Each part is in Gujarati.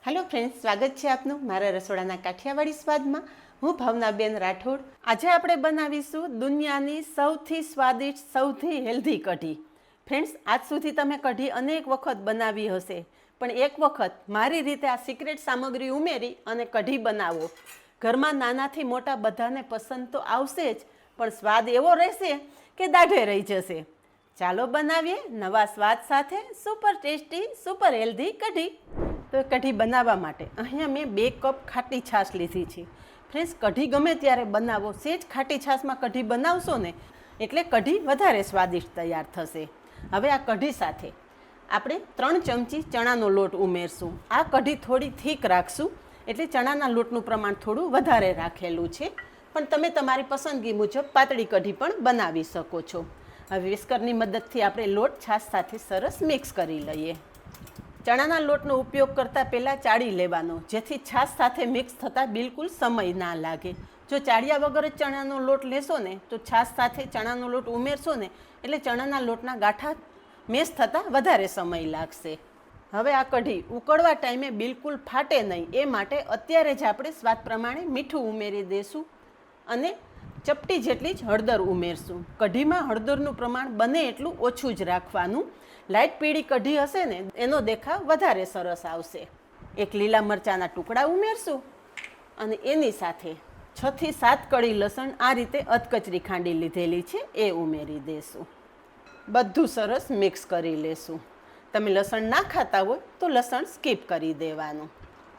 હેલો ફ્રેન્ડ્સ, સ્વાગત છે આપનું મારા રસોડાના કાઠિયાવાડી સ્વાદમાં. હું ભાવનાબેન રાઠોડ. આજે આપણે બનાવીશું દુનિયાની સૌથી સ્વાદિષ્ટ, સૌથી હેલ્ધી કઢી. ફ્રેન્ડ્સ, આજ સુધી તમે કઢી અનેક વખત બનાવી હશે, પણ એક વખત મારી રીતે આ સિક્રેટ સામગ્રી ઉમેરી અને કઢી બનાવો. ઘરમાં નાનાથી મોટા બધાને પસંદ તો આવશે જ, પણ સ્વાદ એવો રહેશે કે દાઢે રહી જશે. ચાલો બનાવીએ નવા સ્વાદ સાથે સુપર ટેસ્ટી, સુપર હેલ્ધી કઢી. તો કઢી બનાવવા માટે અહીંયા મેં 2 કપ ખાટી છાશ લીધી છે. ફ્રેન્ડ્સ, કઢી ગમે ત્યારે બનાવો, સેજ ખાટી છાશમાં કઢી બનાવશો ને એટલે કઢી વધારે સ્વાદિષ્ટ તૈયાર થશે. હવે આ કઢી સાથે આપણે 3 ચમચી ચણાનો લોટ ઉમેરશું. આ કઢી થોડી થીક રાખશું એટલે ચણાના લોટનું પ્રમાણ થોડું વધારે રાખેલું છે, પણ તમે તમારી પસંદગી મુજબ પાતળી કઢી પણ બનાવી શકો છો. હવે વિસ્કરની મદદથી આપણે લોટ છાશ સાથે સરસ મિક્સ કરી લઈએ. ચણાના લોટનો ઉપયોગ કરતાં પહેલાં ચાળી લેવાનો, જેથી છાશ સાથે મિક્સ થતાં બિલકુલ સમય ના લાગે. જો ચાળ્યા વગર જ ચણાનો લોટ લેશો ને તો છાશ સાથે ચણાનો લોટ ઉમેરશો ને એટલે ચણાના લોટના ગાંઠા મેશ થતાં વધારે સમય લાગશે. હવે આ કઢી ઉકળવા ટાઈમે બિલકુલ ફાટે નહીં એ માટે અત્યારે જ આપણે સ્વાદ પ્રમાણે મીઠું ઉમેરી દઈશું અને ચપટી જેટલી જ હળદર ઉમેરશું. કઢીમાં હળદરનું પ્રમાણ બને એટલું ઓછું જ રાખવાનું. લાઇટ પીળી કઢી હશે ને એનો દેખાવ વધારે સરસ આવશે. 1 લીલા મરચાંના ટુકડા ઉમેરશું અને એની સાથે 6 થી 7 કળી લસણ આ રીતે અધકચરી ખાંડી લીધેલી છે એ ઉમેરી દઈશું. બધું સરસ મિક્સ કરી લેશું. તમે લસણ ના ખાતા હોય તો લસણ સ્કીપ કરી દેવાનું.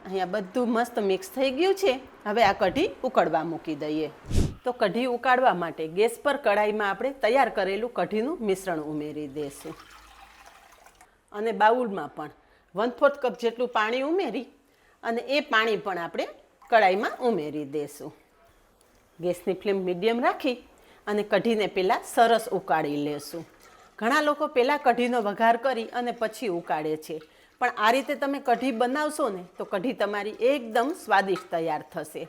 અહીંયા બધું મસ્ત મિક્સ થઈ ગયું છે. હવે આ કઢી ઉકળવા મૂકી દઈએ. તો કઢી ઉકાળવા માટે ગેસ પર કઢાઈમાં આપણે તૈયાર કરેલું કઢીનું મિશ્રણ ઉમેરી દઈશું અને બાઉલમાં પણ 1/4 કપ જેટલું પાણી ઉમેરી અને એ પાણી પણ આપણે કઢાઈમાં ઉમેરી દઈશું. ગેસની ફ્લેમ મીડિયમ રાખી અને કઢીને પહેલાં સરસ ઉકાળી લેશું. ઘણા લોકો પહેલાં કઢીનો વઘાર કરી અને પછી ઉકાળે છે, પણ આ રીતે તમે કઢી બનાવશો ને તો કઢી તમારી એકદમ સ્વાદિષ્ટ તૈયાર થશે.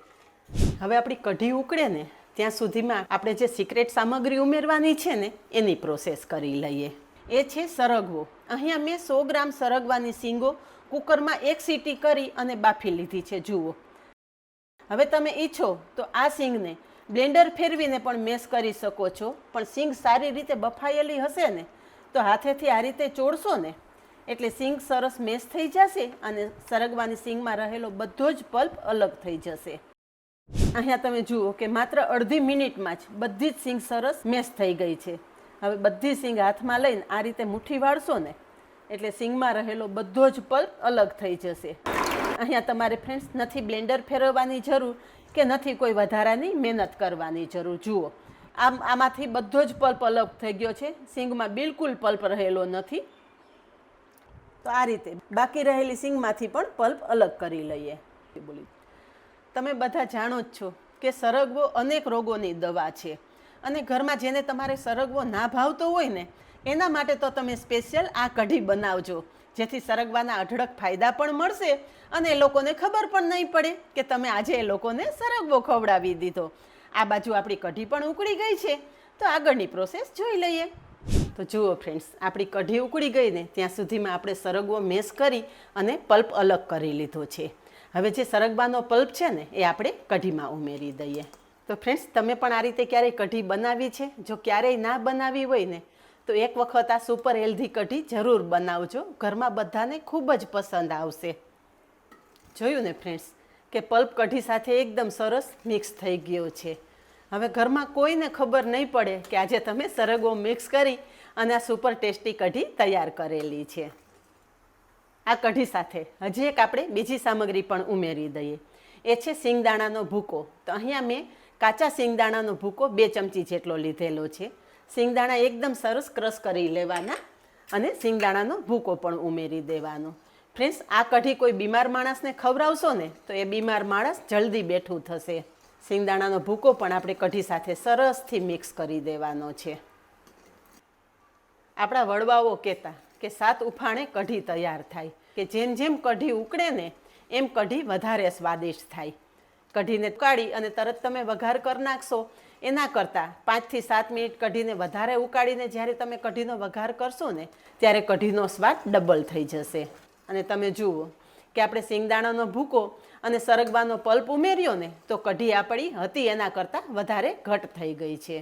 હવે આપણી કઢી ઉકળે ને ત્યાં સુધીમાં આપણે જે સિક્રેટ સામગ્રી ઉમેરવાની છે ને એની પ્રોસેસ કરી લઈએ. એ છે સરગવો. અહીંયા મેં 100 ગ્રામ સરગવાની શીંગો કુકરમાં 1 સીટી કરી અને બાફી લીધી છે. જુઓ. હવે તમે ઈચ્છો તો આ શીંગને બ્લેન્ડર ફેરવીને પણ મેશ કરી શકો છો, પણ શીંગ સારી રીતે બફાયેલી હશે ને તો હાથેથી આ રીતે ચોળશો ને એટલે શીંગ સરસ મેશ થઈ જશે અને સરગવાની શીંગમાં રહેલો બધો જ પલ્પ અલગ થઈ જશે. અહીંયા તમે જુઓ કે માત્ર અડધી મિનિટમાં જ બધી જ શીંગ સરસ મેશ થઈ ગઈ છે. હવે બધી શીંગ હાથમાં લઈને આ રીતે મુઠ્ઠી વાળશો ને એટલે શીંગમાં રહેલો બધો જ પલ્પ અલગ થઈ જશે. અહીંયા તમારે ફ્રેન્ડ્સ નથી બ્લેન્ડર ફેરવવાની જરૂર કે નથી કોઈ વધારાની મહેનત કરવાની જરૂર. જુઓ, આમાંથી બધો જ પલ્પ અલગ થઈ ગયો છે. શીંગમાં બિલકુલ પલ્પ રહેલો નથી. તો આ રીતે બાકી રહેલી શીંગમાંથી પણ પલ્પ અલગ કરી લઈએ. તમે બધા જાણો જ છો કે સરગવો અનેક રોગોની દવા છે અને ઘરમાં જેને તમારે સરગવો ના ભાવતો હોય ને એના માટે તો તમે સ્પેશિયલ આ કઢી બનાવજો, જેથી સરગવાના અઢળક ફાયદા પણ મળશે અને એ લોકોને ખબર પણ નહીં પડે કે તમે આજે એ લોકોને સરગવો ખવડાવી દીધો. આ બાજુ આપણી કઢી પણ ઉકળી ગઈ છે, તો આગળની પ્રોસેસ જોઈ લઈએ. તો જુઓ ફ્રેન્ડ્સ, આપણી કઢી ઉકળી ગઈ ને ત્યાં સુધીમાં આપણે સરગવો મેશ કરી અને પલ્પ અલગ કરી લીધો છે. હવે જે સરગવાનો પલ્પ છે ને એ આપણે કઢીમાં ઉમેરી દઈએ. તો ફ્રેન્ડ્સ, તમે પણ આ રીતે ક્યારેય કઢી બનાવી છે? જો ક્યારેય ના બનાવી હોય ને તો એક વખત આ સુપર હેલ્ધી કઢી જરૂર બનાવજો. ઘરમાં બધાને ખૂબ જ પસંદ આવશે. જોયું ને ફ્રેન્ડ્સ કે પલ્પ કઢી સાથે એકદમ સરસ મિક્સ થઈ ગયો છે. હવે ઘરમાં કોઈને ખબર નહીં પડે કે આજે તમે સરગવો મિક્સ કરી અને આ સુપર ટેસ્ટી કઢી તૈયાર કરેલી છે. આ કઢી સાથે હજી એક આપણે બીજી સામગ્રી પણ ઉમેરી દઈએ. એ છે સિંગદાણાનો ભૂકો. તો અહીંયા મેં કાચા સિંગદાણાનો ભૂકો 2 ચમચી જેટલો લીધેલો છે. સિંગદાણા એકદમ સરસ ક્રશ કરી લેવાના અને સિંગદાણાનો ભૂકો પણ ઉમેરી દેવાનો. ફ્રેન્ડ્સ, આ કઢી કોઈ બીમાર માણસને ખવડાવશો ને તો એ બીમાર માણસ જલ્દી બેઠું થશે. સિંગદાણાનો ભૂકો પણ આપણે કઢી સાથે સરસથી મિક્સ કરી દેવાનો છે. આપણા વડવાઓ કહેતા કે 7 ઉફાણે કઢી તૈયાર થાય, કે જેમ જેમ કઢી ઉકળે ને એમ કઢી વધારે સ્વાદિષ્ટ થાય. કઢીને કાઢી અને તરત તમે વઘાર કરી નાખશો એના કરતાં 5 થી 7 મિનિટ કઢીને વધારે ઉકાળીને જ્યારે તમે કઢીનો વઘાર કરશો ને ત્યારે કઢીનો સ્વાદ ડબલ થઈ જશે. અને તમે જુઓ કે આપણે સિંગદાણાનો ભૂકો અને સરગવાનો પલ્પ ઉમેર્યો ને તો કઢી આપણી હતી એના કરતાં વધારે ઘટ થઈ ગઈ છે.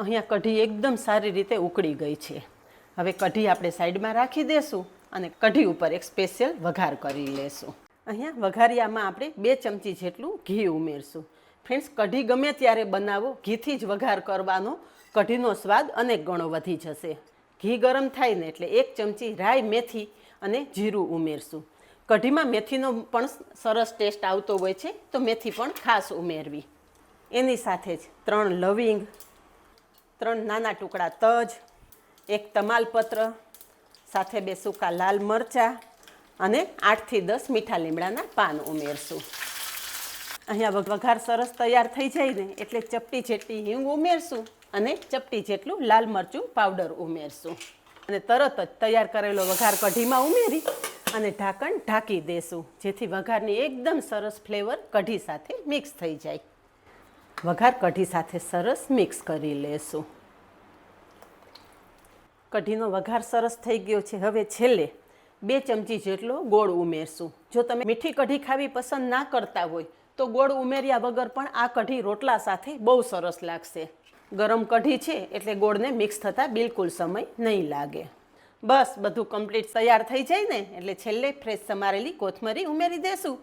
અહીંયા કઢી એકદમ સારી રીતે ઉકળી ગઈ છે. હવે કઢી આપણે સાઈડમાં રાખી દેશું અને કઢી ઉપર એક સ્પેશિયલ વઘાર કરી લેશું. અહીંયા વઘારિયામાં આપણે 2 ચમચી જેટલું ઘી ઉમેરશું. ફ્રેન્ડ્સ, કઢી ગમે ત્યારે બનાવો, ઘીથી જ વઘાર કરવાનો, કઢીનો સ્વાદ અનેક ગણો વધી જશે. ઘી ગરમ થાય ને એટલે 1 ચમચી રાઈ, મેથી અને જીરું ઉમેરશું. કઢીમાં મેથીનો પણ સરસ ટેસ્ટ આવતો હોય છે, તો મેથી પણ ખાસ ઉમેરવી. એની સાથે જ 3 લવિંગ, 3 નાના ટુકડા તજ, 1 તમાલપત્ર, સાથે 2 સૂકા લાલ મરચાં અને 8 થી 10 મીઠા લીમડાના પાન ઉમેરશું. અહીંયા વઘાર સરસ તૈયાર થઈ જાય ને એટલે ચપટી જેટલી હિંગ ઉમેરશું અને ચપટી જેટલું લાલ મરચું પાવડર ઉમેરશું અને તરત જ તૈયાર કરેલો વઘાર કઢીમાં ઉમેરી અને ઢાંકણ ઢાંકી દેશું, જેથી વઘારની એકદમ સરસ ફ્લેવર કઢી સાથે મિક્સ થઈ જાય. વઘાર કઢી સાથે સરસ મિક્સ કરી લેશું. કઢીનો વઘાર સરસ થઈ ગયો છે. હવે છેલ્લે 2 ચમચી જેટલો ગોળ ઉમેરશું. જો તમે મીઠી કઢી ખાવી પસંદ ના કરતા હોય તો ગોળ ઉમેર્યા વગર પણ આ કઢી રોટલા સાથે બહુ સરસ લાગશે. ગરમ કઢી છે એટલે ગોળને મિક્સ થતાં બિલકુલ સમય નહીં લાગે. બસ બધું કમ્પ્લીટ તૈયાર થઈ જાય ને એટલે છેલ્લે ફ્રેશ સમારેલી કોથમરી ઉમેરી દેશું.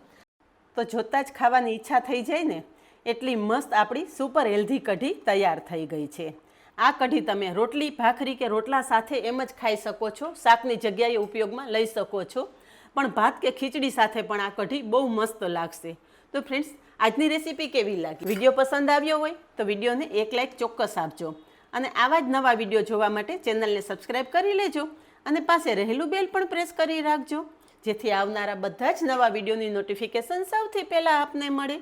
તો જોતાં જ ખાવાની ઈચ્છા થઈ જાય ને. એટલી મસ્ત આપણી સુપર હેલ્ધી કઢી તૈયાર થઈ ગઈ છે. આ કઢી તમે રોટલી, ભાખરી કે રોટલા સાથે એમ જ ખાઈ શકો છો, શાકની જગ્યાએ ઉપયોગમાં લઈ શકો છો. પણ ભાત કે ખીચડી સાથે પણ આ કઢી બહુ મસ્ત લાગશે. તો ફ્રેન્ડ્સ, આજની રેસીપી કેવી લાગી? વિડીયો પસંદ આવ્યો હોય તો વિડીયોને એક લાઇક ચોક્કસ આપજો અને આવા જ નવા વિડીયો જોવા માટે ચેનલને સબસ્ક્રાઈબ કરી લેજો અને પાસે રહેલું બેલ પણ પ્રેસ કરી રાખજો, જેથી આવનારા બધા જ નવા વિડીયોની નોટિફિકેશન સૌથી પહેલાં આપને મળે.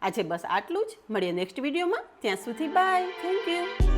આજે બસ આટલું જ. મળીએ નેક્સ્ટ વિડીયોમાં. ત્યાં સુધી બાય. Thank you.